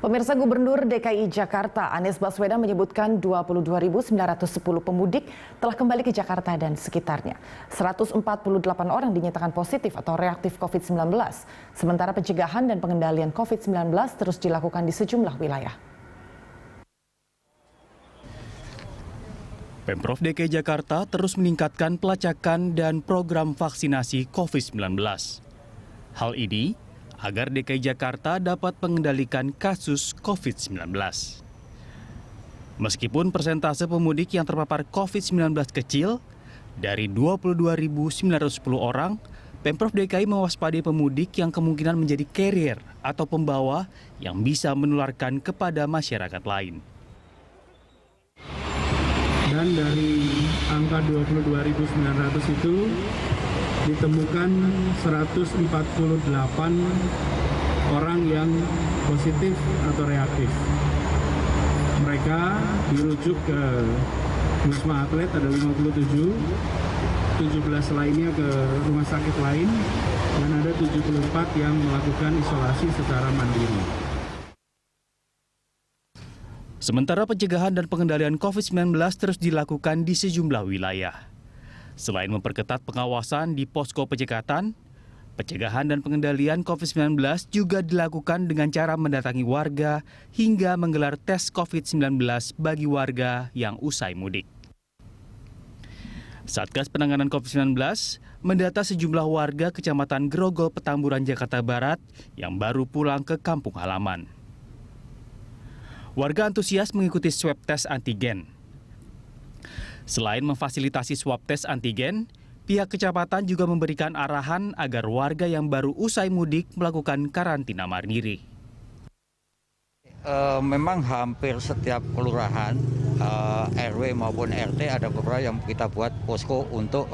Pemirsa, Gubernur DKI Jakarta Anies Baswedan menyebutkan 22.910 pemudik telah kembali ke Jakarta dan sekitarnya. 148 orang dinyatakan positif atau reaktif COVID-19. Sementara pencegahan dan pengendalian COVID-19 terus dilakukan di sejumlah wilayah. Pemprov DKI Jakarta terus meningkatkan pelacakan dan program vaksinasi COVID-19. Hal ini agar DKI Jakarta dapat mengendalikan kasus COVID-19. Meskipun persentase pemudik yang terpapar COVID-19 kecil, dari 22.910 orang, Pemprov DKI mewaspadai pemudik yang kemungkinan menjadi carrier atau pembawa yang bisa menularkan kepada masyarakat lain. Dan dari angka 22.900 itu ditemukan 148 orang yang positif atau reaktif. Mereka dirujuk ke Wisma Atlet, ada 57, 17 lainnya ke rumah sakit lain, dan ada 74 yang melakukan isolasi secara mandiri. Sementara pencegahan dan pengendalian COVID-19 terus dilakukan di sejumlah wilayah. Selain memperketat pengawasan di posko penyekatan, pencegahan dan pengendalian COVID-19 juga dilakukan dengan cara mendatangi warga hingga menggelar tes COVID-19 bagi warga yang usai mudik. Satgas Penanganan COVID-19 mendata sejumlah warga Kecamatan Grogol, Petamburan, Jakarta Barat yang baru pulang ke kampung halaman. Warga antusias mengikuti swab tes antigen. Selain memfasilitasi swab tes antigen, pihak kecamatan juga memberikan arahan agar warga yang baru usai mudik melakukan karantina mandiri. Memang hampir setiap kelurahan, RW maupun RT ada beberapa yang kita buat posko untuk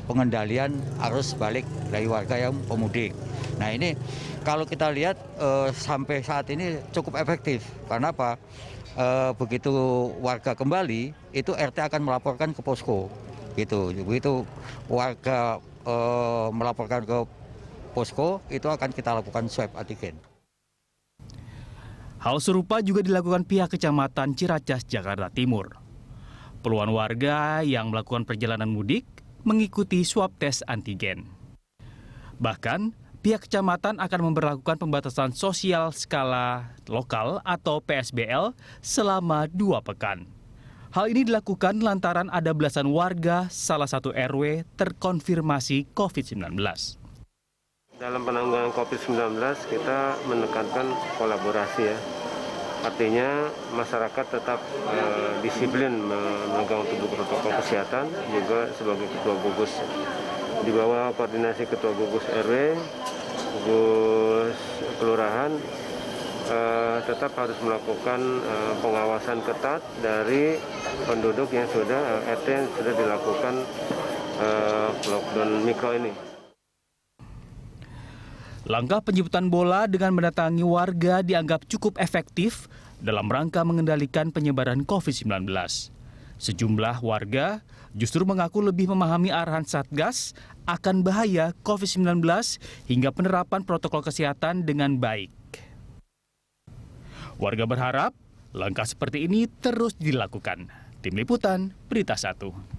pengendalian arus balik dari warga yang pemudik. Nah ini kalau kita lihat sampai saat ini cukup efektif. Karena apa? Begitu warga kembali, itu RT akan melaporkan ke posko. Begitu warga melaporkan ke posko, itu akan kita lakukan swab antigen. Hal serupa juga dilakukan pihak Kecamatan Ciracas, Jakarta Timur. Puluhan warga yang melakukan perjalanan mudik mengikuti swab tes antigen. Bahkan, pihak kecamatan akan memberlakukan pembatasan sosial skala lokal atau PSBL selama 2 pekan. Hal ini dilakukan lantaran ada belasan warga salah satu RW terkonfirmasi COVID-19. Dalam penanggulangan COVID-19 kita menekankan kolaborasi ya. Artinya masyarakat tetap disiplin memegang teguh protokol kesehatan, juga sebagai ketua gugus di bawah koordinasi ketua gugus RW, gugus kelurahan tetap harus melakukan pengawasan ketat dari penduduk yang sudah RT yang sudah dilakukan lockdown mikro ini. Langkah penjemputan bola dengan mendatangi warga dianggap cukup efektif dalam rangka mengendalikan penyebaran COVID-19. Sejumlah warga justru mengaku lebih memahami arahan Satgas akan bahaya COVID-19 hingga penerapan protokol kesehatan dengan baik. Warga berharap langkah seperti ini terus dilakukan. Tim Liputan, Berita 1.